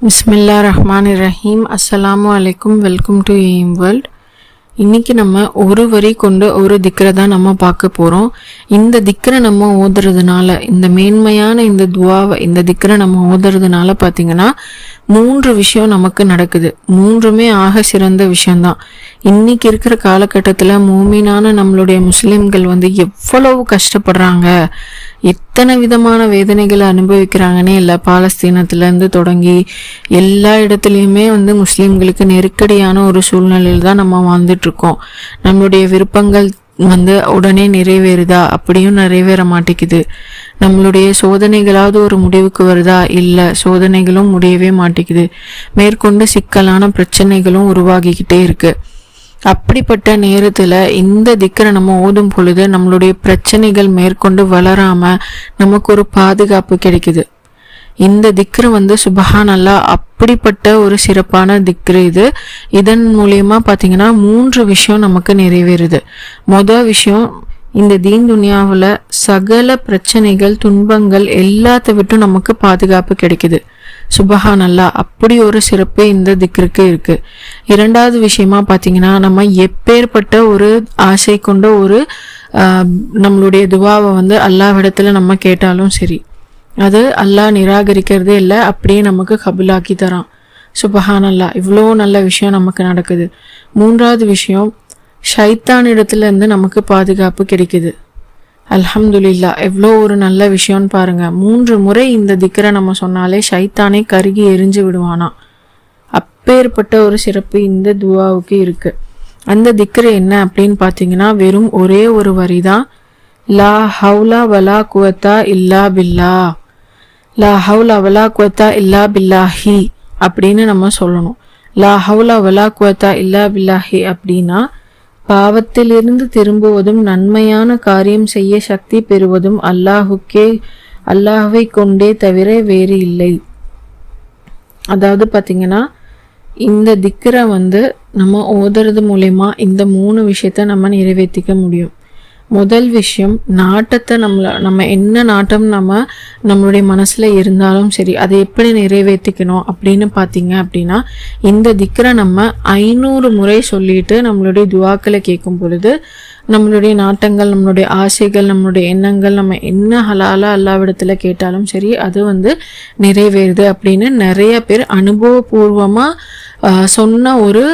பிஸ்மில்லா ரஹ்மான் ரஹீம். அஸ்ஸலாமு அலைக்கும். Welcome to aim world. இன்றைக்கி நம்ம ஒரு வரி கொண்டு ஒரு திக்ரை தான் நம்ம பார்க்க போகிறோம். இந்த திக்ரை நம்ம ஓதுறதுனால, இந்த மேன்மையான இந்த துவாவை, இந்த திக்ரை நம்ம ஓதுறதுனால பார்த்திங்கன்னா 3 விஷயம் நமக்கு நடக்குது. 3மே ஆக சிறந்த விஷயம்தான். இன்றைக்கி இருக்கிற காலகட்டத்தில் மூமினான நம்மளுடைய முஸ்லீம்கள் எவ்வளவு கஷ்டப்படுறாங்க, எத்தனை விதமான வேதனைகளை அனுபவிக்கிறாங்கன்னே இல்லை. பாலஸ்தீனத்துலேருந்து தொடங்கி எல்லா இடத்துலையுமே முஸ்லீம்களுக்கு நெருக்கடியான ஒரு சூழ்நிலையில் தான் நம்ம வாழ்ந்துட்டுருக்கோம். நம்மளுடைய விருப்பங்கள் உடனே நிறைவேறுதா? அப்படியும் நிறைவேற மாட்டேங்குது. நம்மளுடைய சோதனைகளாவது ஒரு முடிவுக்கு வருதா? இல்லை, சோதனைகளும் முடியவே மாட்டேங்குது. மேற்கொண்டு சிக்கலான பிரச்சனைகளும் உருவாகிக்கிட்டே இருக்கு. அப்படிப்பட்ட நேரத்தில் இந்த திக்ரை நம்ம ஓதும் பொழுது நம்மளுடைய பிரச்சனைகள் மேற்கொண்டு வளராம நமக்கு ஒரு பாதுகாப்பு கிடைக்குது. இந்த திக்ரு சுபஹான் அல்லாஹ் அப்படிப்பட்ட ஒரு சிறப்பான திக்ரு இது. இதன் மூலியமா பார்த்தீங்கன்னா 3 விஷயம் நமக்கு நிறைவேறுது. மொதல் விஷயம், இந்த தீன் துனியாவில் சகல பிரச்சனைகள் துன்பங்கள் எல்லாத்த விட்டும் நமக்கு பாதுகாப்பு கிடைக்குது. சுபஹான் அல்லாஹ், அப்படி ஒரு சிறப்பு இந்த திக்ருக்கு இருக்கு. 2வது விஷயமா பார்த்தீங்கன்னா, நம்ம எப்பேற்பட்ட ஒரு ஆசை கொண்ட ஒரு நம்மளுடைய துவாவை அல்லாஹ்விடத்துல நம்ம கேட்டாலும் சரி, அது அல்லாஹ் நிராகரிக்கிறதே இல்லை, அப்படியே நமக்கு கபூலாக்கி தரான். சுபஹான் அல்லாஹ், இவ்வளோ நல்ல விஷயம் நமக்கு நடக்குது. 3வது விஷயம், ஷைத்தானிடத்துல நமக்கு பாதுகாப்பு கிடைக்குது. அல்ஹம்துலில்லாஹ், எவ்வளோ ஒரு நல்ல விஷயம்னு பாருங்க. 3 முறை இந்த திக்ரை நம்ம சொன்னாலே ஷைத்தானே கருகி எரிஞ்சு விடுவானா. அப்பேற்பட்ட ஒரு சிறப்பு இந்த துவாவுக்கு இருக்கு. அந்த திக்ரு என்ன அப்படின்னு பார்த்தீங்கன்னா, வெறும் ஒரே ஒரு வரி தான். லா ஹவுலா வலா குவத்தா இல்லா பில்லா, லா ஹவுலா வலா குவத்தா இல்லா பில்லாஹி அப்படின்னு நம்ம சொல்லணும். லா ஹவுலா வலா குவத்தா இல்லா பில்லாஹி அப்படின்னா, பாவத்திலிருந்து திரும்புவதும் நன்மையான காரியம் செய்ய சக்தி பெறுவதும் அல்லாஹ்வை கொண்டே தவிர வேறு இல்லை. அதாவது பார்த்தீங்கன்னா, இந்த திக்ரை நம்ம ஓதுறது மூலயமா இந்த 3 விஷயத்த நம்ம நிறைவேற்றிக்க முடியும். முதல் விஷயம், நாட்டத்தை நம்ம என்ன நாட்டம் நம்மளுடைய மனசில் இருந்தாலும் சரி, அதை எப்படி நிறைவேற்றிக்கணும் அப்படின்னு பார்த்தீங்க அப்படின்னா, இந்த திக்ரை நம்ம 500 முறை சொல்லிட்டு நம்மளுடைய துவாக்களை கேட்கும் பொழுது நம்மளுடைய நாட்டங்கள், நம்மளுடைய ஆசைகள், நம்மளுடைய எண்ணங்கள், நம்ம என்ன ஹலாலாக அல்லாவிடத்தில் கேட்டாலும் சரி, அது நிறைவேறுது அப்படின்னு நிறைய பேர் அனுபவபூர்வமாக சொன்ன ஒரு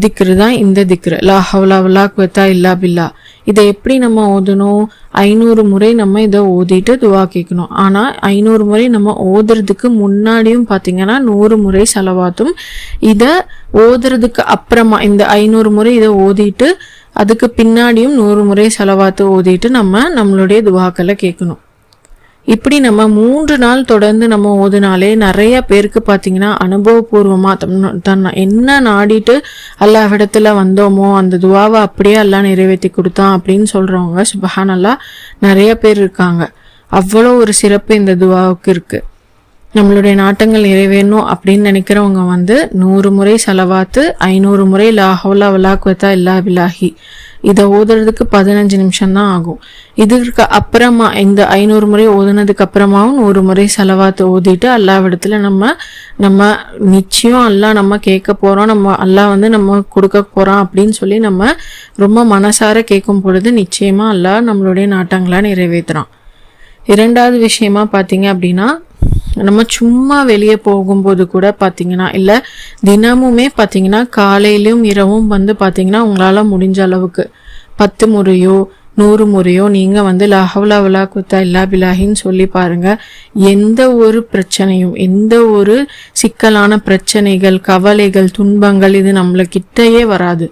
திக்ரு தான் இந்த திக்ரு. லா ஹவுலா வலா குவத்தா இல்லா பில்லா. இதை எப்படி நம்ம ஓதணும்? 500 முறை நம்ம இதை ஓதிட்டு துவா கேட்கணும். ஆனால் 500 முறை நம்ம ஓதுறதுக்கு முன்னாடியும் பார்த்தீங்கன்னா 100 முறை சலவாத்தும், இதை ஓதுறதுக்கு அப்புறமா இந்த 500 முறை இதை ஓதிட்டு அதுக்கு பின்னாடியும் 100 முறை சலவாத்து ஓதிட்டு நம்மளுடைய துவாக்களை கேட்கணும். இப்படி நம்ம 3 நாள் தொடர்ந்து நம்ம ஓதுனாலே நிறைய பேருக்கு பார்த்தீங்கன்னா அனுபவபூர்வமாக என்ன நாடிட்டு அல்லாஹ்விடத்துல வந்தோமோ அந்த துவாவை அப்படியே அல்லாஹ் நிறைவேற்றி கொடுத்தான் அப்படின்னு சொல்கிறவங்க சுபஹான் அல்லாஹ் நிறைய பேர் இருக்காங்க. அவ்வளோ ஒரு சிறப்பு இந்த துவாவுக்கு இருக்குது. நம்மளுடைய நாட்டங்கள் நிறைவேறணும் அப்படின்னு நினைக்கிறவங்க 100 முறை சலவாத்து, 500 முறை லா ஹவுலா வலா குவத்தா இல்லா பில்லாஹி, இதை ஓதுறதுக்கு 15 நிமிஷம் தான் ஆகும். இதுக்கு அப்புறமா இந்த 500 முறை ஓதுனதுக்கு அப்புறமாவும் 100 முறை சலவாத்து ஓதிட்டு அல்லாஹ்விடத்துல நம்ம நிச்சயம் அல்லாஹ் நம்ம கேட்க போகிறோம், நம்ம அல்லாஹ் நம்ம கொடுக்க போகிறோம் அப்படின்னு சொல்லி நம்ம ரொம்ப மனசார கேட்கும் பொழுது நிச்சயமாக அல்லாஹ் நம்மளுடைய நாட்டங்களை நிறைவேற்றுறான். 2வது விஷயமா பார்த்தீங்க அப்படின்னா, நம்ம சும்மா வெளியே போகும்போது கூட பார்த்தீங்கன்னா, இல்லை தினமுமே பார்த்தீங்கன்னா காலையிலும் இரவும் பார்த்தீங்கன்னா உங்களால் முடிஞ்ச அளவுக்கு 10 முறையோ 100 முறையோ நீங்கள் லா ஹவுலா வலா குவத்தா இல்லா பில்லாஹின்னு சொல்லி பாருங்கள். எந்த ஒரு பிரச்சனையும், எந்த ஒரு சிக்கலான பிரச்சனைகள், கவலைகள், துன்பங்கள் இது நம்மளுக்கிட்டேயே வராது.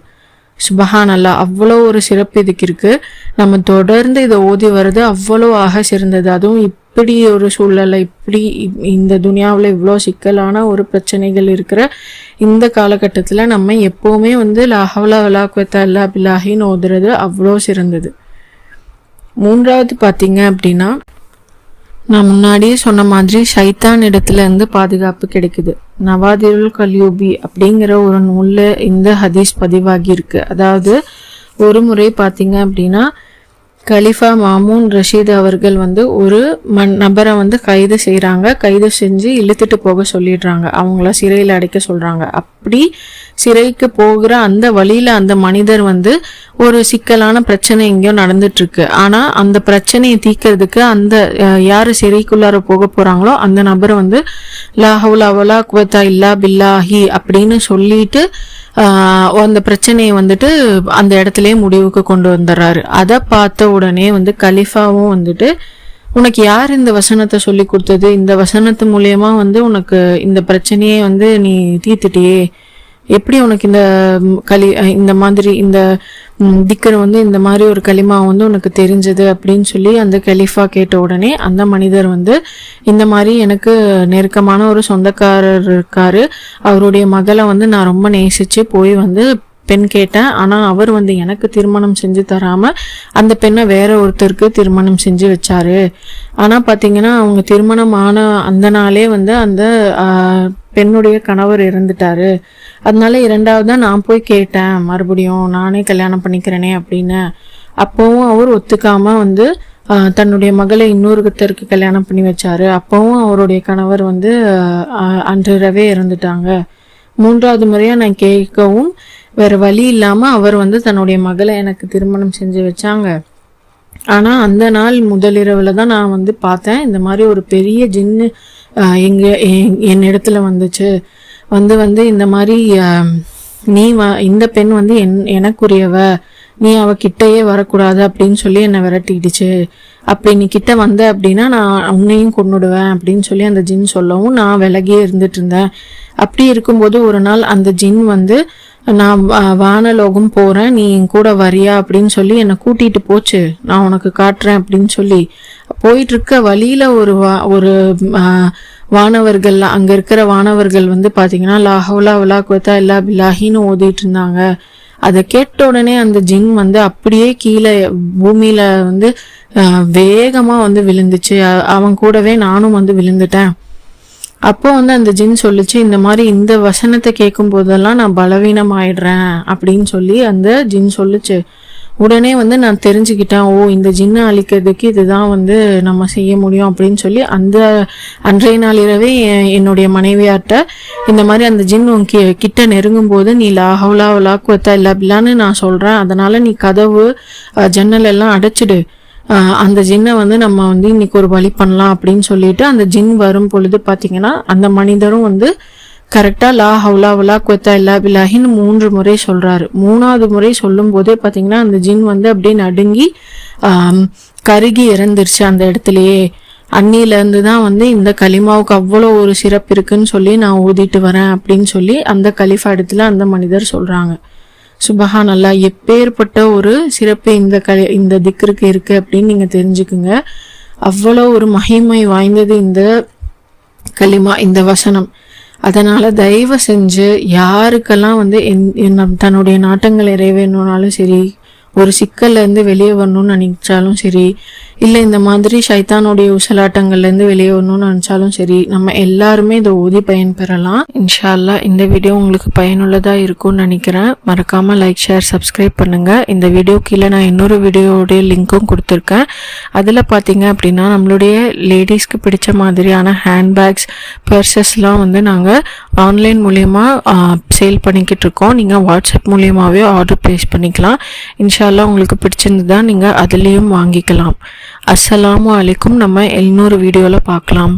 சுபஹான் அல்லாஹ், அவ்வளோ ஒரு சிறப்பு இதுக்கு இருக்கு. நம்ம தொடர்ந்து இதை ஓதி வர்றது அவ்வளோ ஆக சிறந்தது. அதுவும் இப்படி ஒரு சூழலை, இப்படி இந்த துனியாவில் இவ்வளோ சிக்கலான ஒரு பிரச்சனைகள் இருக்கிற இந்த காலகட்டத்தில் நம்ம எப்போவுமே லா ஹவுலா வலா குவத்தா இல்லா பில்லாஹின்னு ஓதுறது அவ்வளோ சிறந்தது. 3வது பார்த்தீங்க அப்படின்னா, நான் முன்னாடியே சொன்ன மாதிரி ஷைத்தான் இடத்துல பாதுகாப்பு கிடைக்குது. நவாதிருல் கல்யூபி அப்படிங்கிற ஒரு நூலில் இந்த ஹதீஸ் பதிவாகி இருக்கு. அதாவது ஒரு முறை பார்த்தீங்க அப்படின்னா, கலிஃபா மாமூன் ரஷீத் அவர்கள் வந்து ஒரு நபரை வந்து கைது செய்கிறாங்க. கைது செஞ்சு இழுத்துட்டு போக சொல்லிடுறாங்க. அவங்கள சிறையில் அடைக்க சொல்கிறாங்க. அப்படி சிறைக்கு போகிற அந்த வழியில் அந்த மனிதர் வந்து ஒரு சிக்கலான பிரச்சனை எங்கேயோ நடந்துட்டுருக்கு. ஆனால் அந்த பிரச்சனையை தீர்க்கறதுக்கு அந்த யார் சிறைக்குள்ளார போக போகிறாங்களோ அந்த நபரை வந்து லா ஹவுலா வலா குவத்தா இல்லா பில்லாஹி அப்படின்னு சொல்லிட்டு அந்த பிரச்சனையை வந்துட்டு அந்த இடத்துலயே முடிவுக்கு கொண்டு வந்துடுறாரு. அதை பார்த்த உடனே வந்து கலிஃபாவும் வந்துட்டு உனக்கு யார் இந்த வசனத்தை சொல்லி கொடுத்தது, இந்த வசனத்து மூலியமா வந்து உனக்கு இந்த பிரச்சனையே வந்து நீ தீர்த்துட்டியே, எப்படி உனக்கு இந்த மாதிரி இந்த திக்கர் வந்து இந்த மாதிரி ஒரு களிமா வந்து உனக்கு தெரிஞ்சது அப்படின்னு சொல்லி அந்த கலிஃபா கேட்ட உடனே அந்த மனிதர் வந்து இந்த மாதிரி எனக்கு நெருக்கமான ஒரு சொந்தக்காரர் இருக்காரு, அவருடைய மகளை வந்து நான் ரொம்ப நேசிச்சு போய் வந்து பெண் கேட்டேன். ஆனால் அவர் வந்து எனக்கு திருமணம் செஞ்சு தராமல் அந்த பெண்ணை வேற ஒருத்தருக்கு திருமணம் செஞ்சு வச்சாரு. ஆனால் பார்த்தீங்கன்னா அவங்க திருமணம் ஆன அந்த நாளே வந்து அந்த பெண்ணுடைய கணவர் இறந்துட்டாரு. அதனால இரண்டாவதாக நான் போய் கேட்டேன், மறுபடியும் நானே கல்யாணம் பண்ணிக்கிறேனே அப்படின்னு. அப்போவும் அவர் ஒத்துக்காம வந்து தன்னுடைய மகளை இன்னொருத்தருக்கு கல்யாணம் பண்ணி வச்சாரு. அப்போவும் அவருடைய கணவர் வந்து அன்றிரவே இறந்துட்டாங்க. மூன்றாவது முறையாக நான் கேட்கவும் வேற வழி இல்லாமல் அவர் வந்து தன்னுடைய மகளை எனக்கு திருமணம் செஞ்சு வச்சாங்க. ஆனால் அந்த நாள் முதலிரவில் தான் நான் வந்து பார்த்தேன் இந்த மாதிரி ஒரு பெரிய ஜின்னு என் இடத்துல வந்துச்சு. வந்து இந்த மாதிரி நீ இந்த பெண் வந்து எனக்குரியவ, நீ அவகிட்டயே வரக்கூடாது அப்படின்னு சொல்லி என்னை விரட்டிடுச்சு. அப்படி நீ கிட்ட வந்த அப்படின்னா நான் உன்னையும் கொன்னுடுவேன் அப்படின்னு சொல்லி அந்த ஜின் சொல்லவும் நான் விலகியே இருந்துட்டு இருந்தேன். அப்படி இருக்கும்போது ஒரு நாள் அந்த ஜின் வந்து நான் வானலோகம் போறேன், நீ என் கூட வரியா அப்படின்னு சொல்லி என்னை கூட்டிட்டு போச்சு, நான் உனக்கு காட்டுறேன் அப்படின்னு சொல்லி போயிட்டு இருக்க வழியில ஒரு வானவர்கள் அங்க இருக்கிற வானவர்கள் வந்து பாத்தீங்கன்னா லா ஹவுலா வலா குவத்தா இல்லா பில்லாஹின்னு ஓதிட்டு இருந்தாங்க. அதை கேட்ட உடனே அந்த ஜின் வந்து அப்படியே கீழே பூமியில வந்து வேகமா வந்து விழுந்துச்சு. அவன் கூடவே நானும் வந்து விழுந்துட்டேன். அப்போ வந்து அந்த ஜின் சொல்லிச்சு, இந்த மாதிரி இந்த வசனத்தை கேட்கும் போதெல்லாம் நான் பலவீனம் ஆயிடுறேன் அப்படின்னு சொல்லி அந்த ஜின் சொல்லிச்சு. உடனே வந்து நான் தெரிஞ்சுக்கிட்டேன், ஓ இந்த ஜின்னை அழிக்கிறதுக்கு இதுதான் வந்து நம்ம செய்ய முடியும் அப்படின்னு சொல்லி அந்த அன்றைய நாள் இரவே என்னுடைய மனைவியார்ட்ட இந்த மாதிரி அந்த ஜின் கிட்ட நெருங்கும் போது நீ லா ஹவுலா வலா குவத்தா இல்லா பில்லான்னு நான் சொல்றேன், அதனால நீ கதவு ஜன்னல் எல்லாம் அடைச்சிடு, அந்த ஜின்னை வந்து நம்ம வந்து இன்னைக்கு ஒரு வழி பண்ணலாம் அப்படின்னு சொல்லிட்டு அந்த ஜின் வரும் பொழுது பாத்தீங்கன்னா அந்த மனிதரும் வந்து கரெக்டா லா ஹவுலா வலா குவத்தா இல்லா பில்லாஹின்னு 3 முறை சொல்றாரு. 3வது முறை சொல்லும் போதே பாத்தீங்கன்னா அந்த ஜின் வந்து அப்படியே நடுங்கி கருகி இறந்துருச்சு அந்த இடத்துலயே. அன்னில இருந்து தான் வந்து இந்த கலிமாவுக்கு அவ்வளோ ஒரு சிறப்பு இருக்குன்னு சொல்லி நான் ஊதிட்டு வரேன் அப்படின்னு சொல்லி அந்த கலிஃபா இடத்துல அந்த மனிதர் சொல்றாங்க. சுபஹான் அல்லாஹ், எப்பேற்பட்ட ஒரு சிறப்பு இந்த திக்ருக்கு இருக்கு அப்படின்னு நீங்க தெரிஞ்சுக்குங்க. அவ்வளோ ஒரு மகிமை வாய்ந்தது இந்த கலிமா, இந்த வசனம். அதனால தயவு செஞ்சு யாருக்கெல்லாம் வந்து தன்னுடைய நாட்டங்கள் நிறைவேறணும்னாலும் சரி, ஒரு சிக்கல்ல இருந்து வெளியே வரணும்னு நினைச்சாலும் சரி, இல்லை இந்த மாதிரி ஷைத்தானுடைய உசலாட்டங்கள்ல இருந்து வெளியே வரணும்னு நினைச்சாலும் சரி, நம்ம எல்லாருமே இதை ஓதி பயன் பெறலாம். இன்ஷா அல்லாஹ் இந்த வீடியோ உங்களுக்கு பயனுள்ளதா இருக்கும்னு நினைக்கிறேன். மறக்காம லைக், ஷேர், சப்ஸ்கிரைப் பண்ணுங்க. இந்த வீடியோ கீழே நான் இன்னொரு வீடியோடைய லிங்க்கும் கொடுத்துருக்கேன். அதில் பார்த்தீங்க அப்படின்னா நம்மளுடைய லேடிஸ்க்கு பிடிச்ச மாதிரியான ஹேண்ட்பேக்ஸ், பர்சஸ்லாம் வந்து நாங்கள் ஆன்லைன் மூலயமா சேல் பண்ணிக்கிட்டு இருக்கோம். நீங்கள் வாட்ஸ்அப் மூலியமாகவே ஆர்டர் ப்ளேஸ் பண்ணிக்கலாம். இன்ஷா அல்லாஹ் உங்களுக்கு பிடிச்சிருந்ததா நீங்கள் அதுலேயும் வாங்கிக்கலாம். அஸ்ஸலாமு அலைக்கும். நம்ம இன்னொரு வீடியோவில் பார்க்கலாம்.